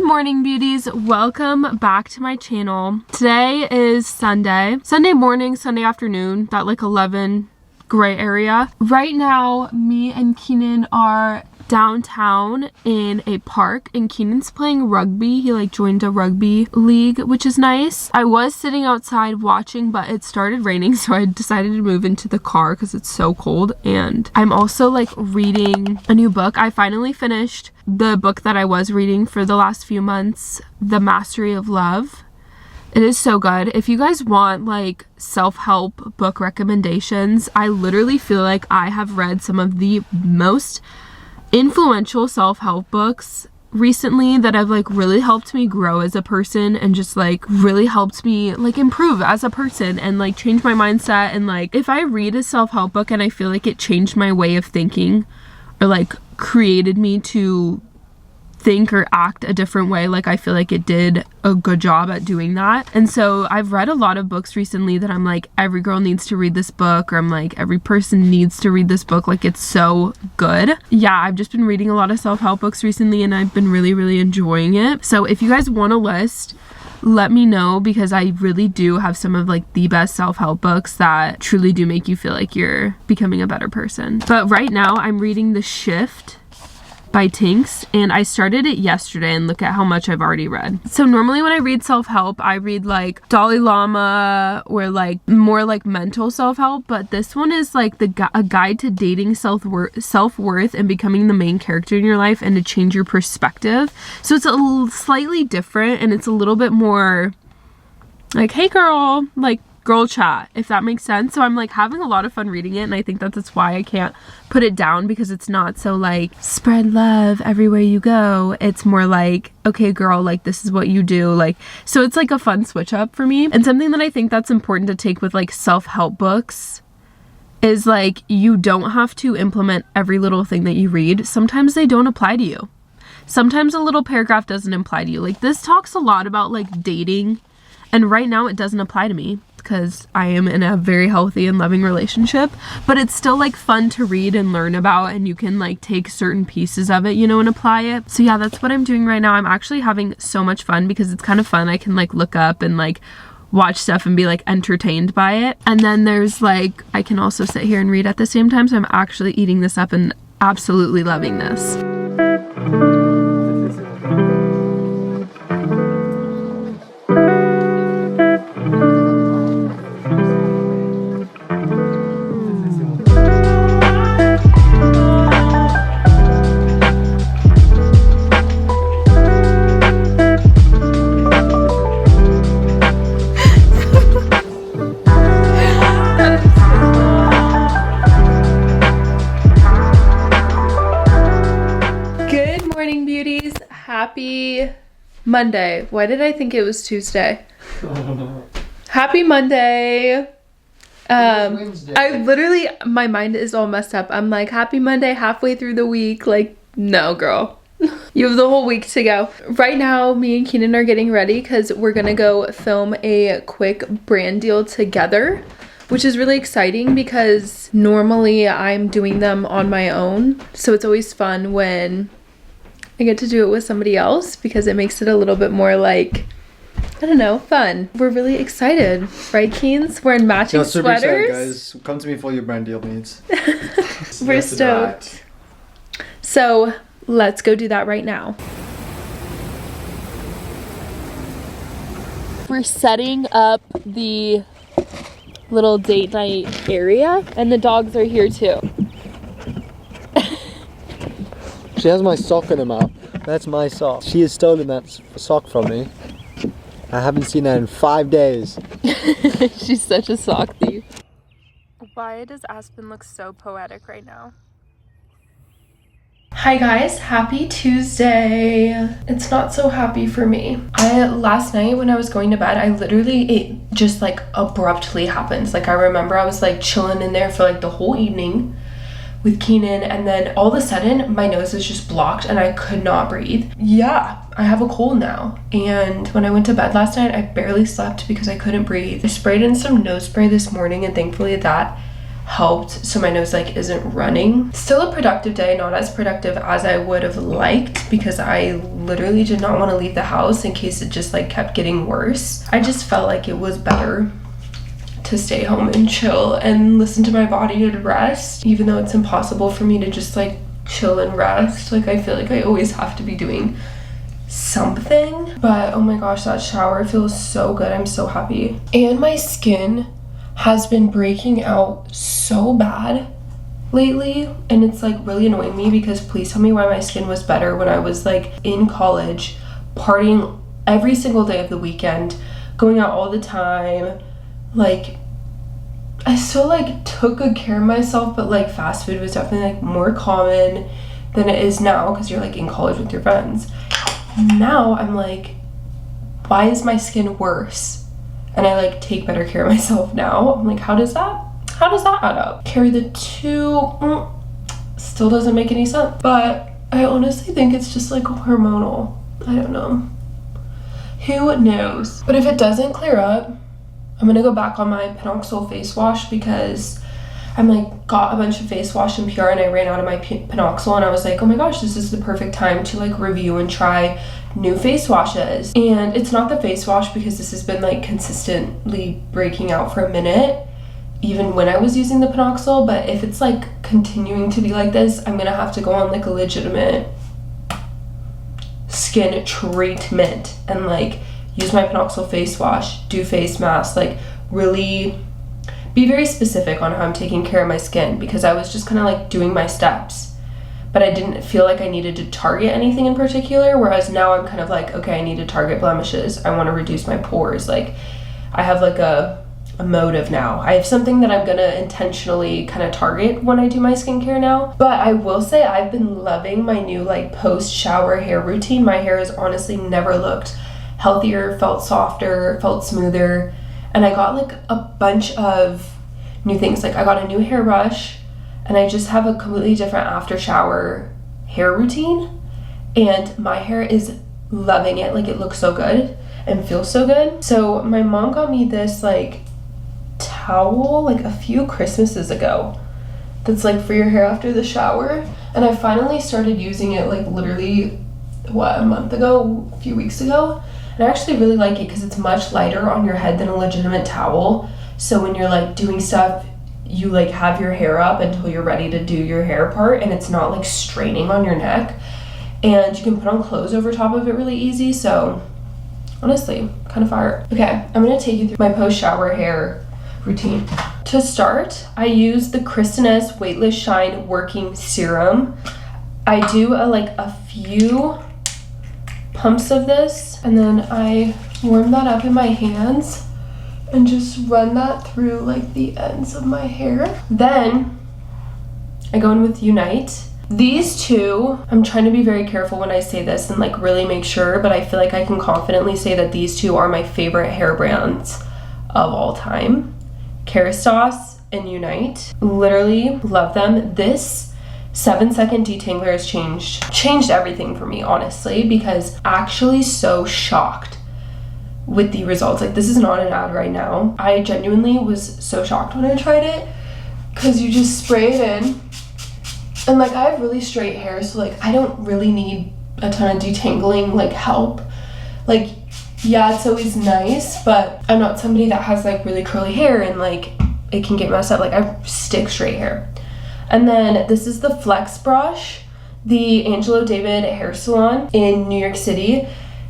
Good morning, beauties. Welcome back to my channel. Today is Sunday morning, Sunday afternoon, that like 11 gray area. Right now, me and Keenan are downtown in a park and Keenan's playing rugby. He like joined a rugby league, which is nice. I was sitting outside watching, but it started raining, so I decided to move into the car because it's so cold. And I'm also like reading a new book. I finally finished the book that I was reading for the last few months, The Mastery of Love. It is so good. If you guys want like self-help book recommendations, I literally feel like I have read some of the most influential self-help books recently that have like really helped me grow as a person and just like really helped me like improve as a person and like change my mindset. And like if I read a self-help book and I feel like it changed my way of thinking or like created me to think or act a different way, like I feel like it did a good job at doing that. And so I've read a lot of books recently that I'm like, every girl needs to read this book, or I'm like, every person needs to read this book, like it's so good. Yeah, I've just been reading a lot of self-help books recently and I've been really enjoying it. So if you guys want a list, let me know, because I really do have some of like the best self-help books that truly do make you feel like you're becoming a better person. But right now I'm reading The Shift by Tinks, and I started it yesterday and look at how much I've already read. So normally when I read self-help, I read like Dalai Lama or like more like mental self-help, but this one is like a guide to dating, self-worth and becoming the main character in your life and to change your perspective. So it's a slightly different and it's a little bit more like, hey girl, like girl chat, if that makes sense. So I'm like having a lot of fun reading it, and I think that's why I can't put it down, because it's not so like spread love everywhere you go. It's more like, okay girl, like this is what you do. Like, so it's like a fun switch up for me. And something that I think that's important to take with like self-help books is like, you don't have to implement every little thing that you read. Sometimes they don't apply to you. Sometimes a little paragraph doesn't apply to you. Like this talks a lot about like dating, and right now it doesn't apply to me because I am in a very healthy and loving relationship, but it's still like fun to read and learn about, and you can like take certain pieces of it, you know, and apply it. So yeah, that's what I'm doing right now. I'm actually having so much fun because it's kind of fun. I can like look up and like watch stuff and be like entertained by it. And then there's like, I can also sit here and read at the same time. So I'm actually eating this up and absolutely loving this. Happy Monday. Why did I think it was Tuesday? Happy Monday. I literally, my mind is all messed up. I'm like, happy Monday, halfway through the week. Like, no girl. You have the whole week to go. Right now, me and Keenan are getting ready because we're gonna go film a quick brand deal together, which is really exciting because normally I'm doing them on my own. So it's always fun when I get to do it with somebody else because it makes it a little bit more like, I don't know, fun. We're really excited, right, Keens? We're in matching super sweaters. Excited, guys. Come to me for your brand deal needs. We're stoked. So let's go do that right now. We're setting up the little date night area, and the dogs are here too. She has my sock in her mouth. That's my sock. She has stolen that sock from me. I haven't seen her in 5 days. She's such a sock thief. Why does Aspen look so poetic right now? Hi guys, happy Tuesday. It's not so happy for me. Last night when I was going to bed, it just like abruptly happened. Like I remember I was like chilling in there for like the whole evening with Keenan, and then all of a sudden my nose is just blocked and I could not breathe. Yeah, I have a cold now. And when I went to bed last night, I barely slept because I couldn't breathe. I sprayed in some nose spray this morning, and thankfully that helped so my nose like isn't running. Still a productive day, not as productive as I would have liked because I literally did not want to leave the house in case it just like kept getting worse. I just felt like it was better to stay home and chill and listen to my body and rest, even though it's impossible for me to just like chill and rest. Like I feel like I always have to be doing something. But oh my gosh, that shower feels so good. I'm so happy. And my skin has been breaking out so bad lately, and it's like really annoying me because please tell me why my skin was better when I was like in college, partying every single day of the weekend, going out all the time. Like I still like took good care of myself, but like fast food was definitely like more common than it is now because you're like in college with your friends. Now I'm like, why is my skin worse? And I like take better care of myself now. I'm like, how does that add up? Carry the two, still doesn't make any sense. But I honestly think it's just like hormonal. I don't know. Who knows? But if it doesn't clear up, I'm gonna go back on my Panoxyl face wash because I'm like got a bunch of face wash in PR and I ran out of my Panoxyl, and I was like, oh my gosh, this is the perfect time to like review and try new face washes. And it's not the face wash because this has been like consistently breaking out for a minute even when I was using the Panoxyl, but if it's like continuing to be like this, I'm gonna have to go on like a legitimate skin treatment and like use my Panoxyl face wash, do face masks, like really be very specific on how I'm taking care of my skin, because I was just kind of like doing my steps, but I didn't feel like I needed to target anything in particular, whereas now I'm kind of like, okay, I need to target blemishes. I want to reduce my pores. Like I have like a motive now. I have something that I'm gonna intentionally kind of target when I do my skincare now. But I will say I've been loving my new like post-shower hair routine. My hair has honestly never looked healthier, felt softer, felt smoother. And I got like a bunch of new things. Like I got a new hairbrush, and I just have a completely different after shower hair routine, and my hair is loving it. Like it looks so good and feels so good. So my mom got me this like towel like a few Christmases ago that's like for your hair after the shower, and I finally started using it like literally a month ago, a few weeks ago. And I actually really like it because it's much lighter on your head than a legitimate towel. So when you're like doing stuff, you like have your hair up until you're ready to do your hair part, and it's not like straining on your neck. And you can put on clothes over top of it really easy. So honestly, kind of fire. Okay, I'm gonna take you through my post-shower hair routine. To start, I use the Kristen S Weightless Shine Working Serum. I do a few pumps of this, and then I warm that up in my hands and just run that through like the ends of my hair. Then I go in with Unite. These two, I'm trying to be very careful when I say this and like really make sure, but I feel like I can confidently say that these two are my favorite hair brands of all time. Kerastase and Unite. Literally love them. This 7-second detangler has changed everything for me, honestly, because actually so shocked with the results. Like this is not an ad right now. I genuinely was so shocked when I tried it, because you just spray it in, and like I have really straight hair, so like I don't really need a ton of detangling like help. Like yeah, it's always nice, but I'm not somebody that has like really curly hair and like it can get messed up. Like I have stick straight hair. And then this is the Flex brush. The Angelo David hair salon in New York City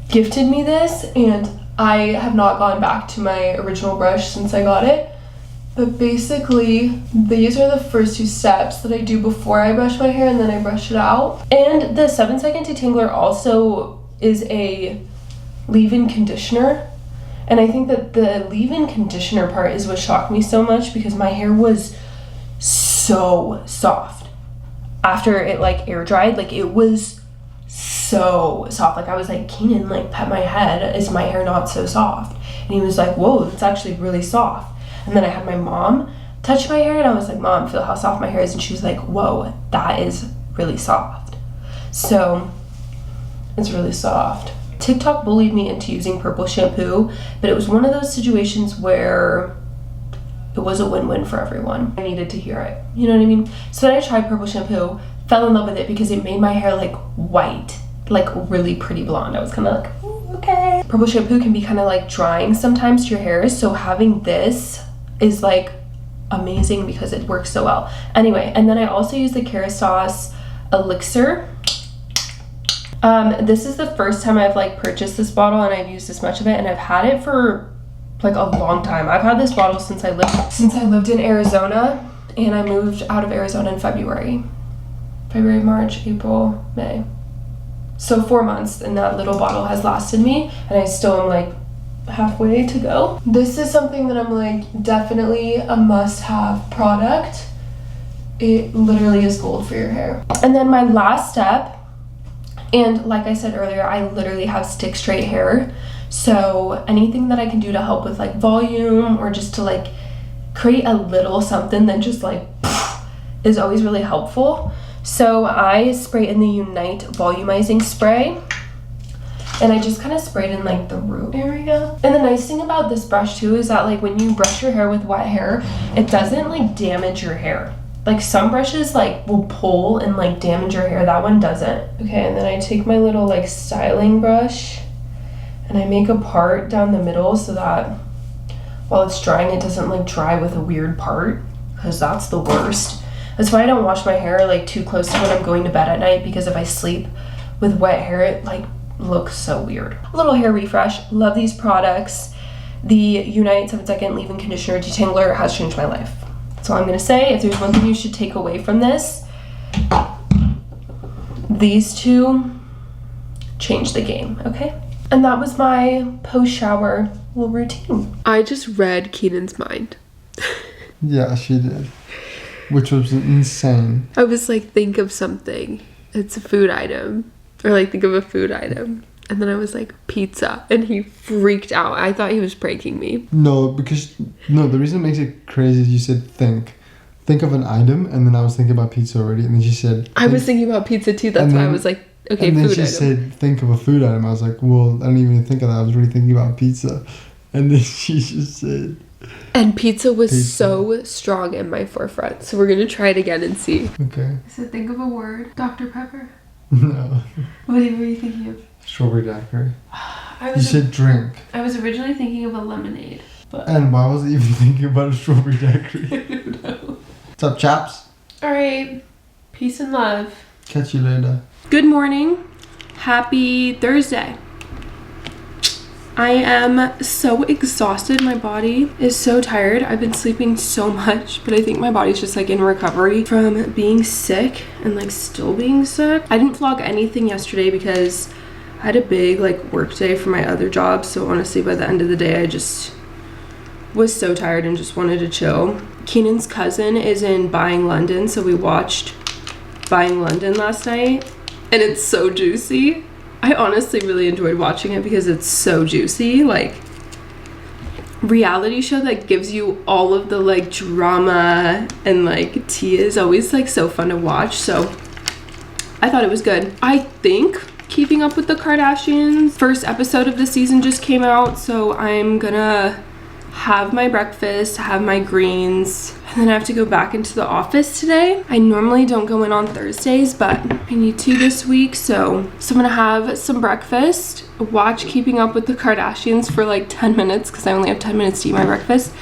gifted me this, and I have not gone back to my original brush since I got it. But basically, these are the first two steps that I do before I brush my hair, and then I brush it out. And the 7-second detangler also is a leave-in conditioner. And I think that the leave-in conditioner part is what shocked me so much, because my hair was so soft after it like air dried. Like it was so soft. Like I was like, Keenan, like pet my head, is my hair not so soft? And he was like, whoa, it's actually really soft. And then I had my mom touch my hair, and I was like, Mom, feel how soft my hair is. And she was like, whoa, that is really soft. So it's really soft. TikTok bullied me into using purple shampoo, but it was one of those situations where it was a win-win for everyone. I needed to hear it, you know what I mean? So then I tried purple shampoo, fell in love with it because it made my hair like white, like really pretty blonde. I was kind of like, ooh, okay. Purple shampoo can be kind of like drying sometimes to your hair, so having this is like amazing because it works so well. Anyway, and then I also use the Kerastase elixir. This is the first time I've like purchased this bottle and I've used this much of it, and I've had it for like a long time. I've had this bottle since I lived in Arizona, and I moved out of Arizona in February, March, April, May. So 4 months, and that little bottle has lasted me, and I still am like halfway to go. This is something that I'm like definitely a must-have product. It literally is gold for your hair. And then my last step, and like I said earlier, I literally have stick straight hair. So anything that I can do to help with like volume or just to like create a little something that just like is always really helpful. So I spray in the Unite volumizing spray, and I just kind of sprayed in like the root area. And the nice thing about this brush too is that like when you brush your hair with wet hair, it doesn't like damage your hair. Like some brushes like will pull and like damage your hair. That one doesn't. Okay, and then I take my little like styling brush and I make a part down the middle so that while it's drying, it doesn't like dry with a weird part, because that's the worst. That's why I don't wash my hair like too close to when I'm going to bed at night, because if I sleep with wet hair, it like looks so weird. A little hair refresh. Love these products. The Unite 7-Second Leave-In Conditioner Detangler has changed my life. That's all I'm gonna say. If there's one thing you should take away from this, these two changed the game, okay? And that was my post-shower little routine. I just read Keenan's mind. Yeah, she did. Which was insane. I was like, think of something. It's a food item. Or like, think of a food item. And then I was like, pizza. And he freaked out. I thought he was pranking me. No, because, no, the reason it makes it crazy is you said think. Think of an item, and then I was thinking about pizza already, and then she said... I was thinking about pizza too, that's why I was like, okay, food item. And then she said, think of a food item. I was like, well, I didn't even think of that. I was really thinking about pizza. And then she just said... And pizza was so strong in my forefront. So we're going to try it again and see. Okay. I said, think of a word. Dr. Pepper. No. What were you thinking of? Strawberry daiquiri. You said drink. I was originally thinking of a lemonade. But and why was I even thinking about a strawberry daiquiri? I don't know. What's up, chaps? Alright. Peace and love. Catch you later. Good morning. Happy Thursday. I am so exhausted. My body is so tired. I've been sleeping so much, but I think my body's just like in recovery from being sick and like still being sick. I didn't vlog anything yesterday because I had a big like work day for my other job. So honestly, by the end of the day, I just was so tired and just wanted to chill. Keenan's cousin is in Buying London, so we watched Buying London last night, and it's so juicy. I honestly really enjoyed watching it because it's so juicy. Like, reality show that gives you all of the like drama and like tea is always like so fun to watch. So I thought it was good. I think Keeping Up with the Kardashians first episode of the season just came out, so I'm gonna have my breakfast, have my greens, and then I have to go back into the office today. I normally don't go in on Thursdays, but I need to this week, so I'm gonna have some breakfast, watch Keeping Up with the Kardashians for like 10 minutes because I only have 10 minutes to eat my breakfast.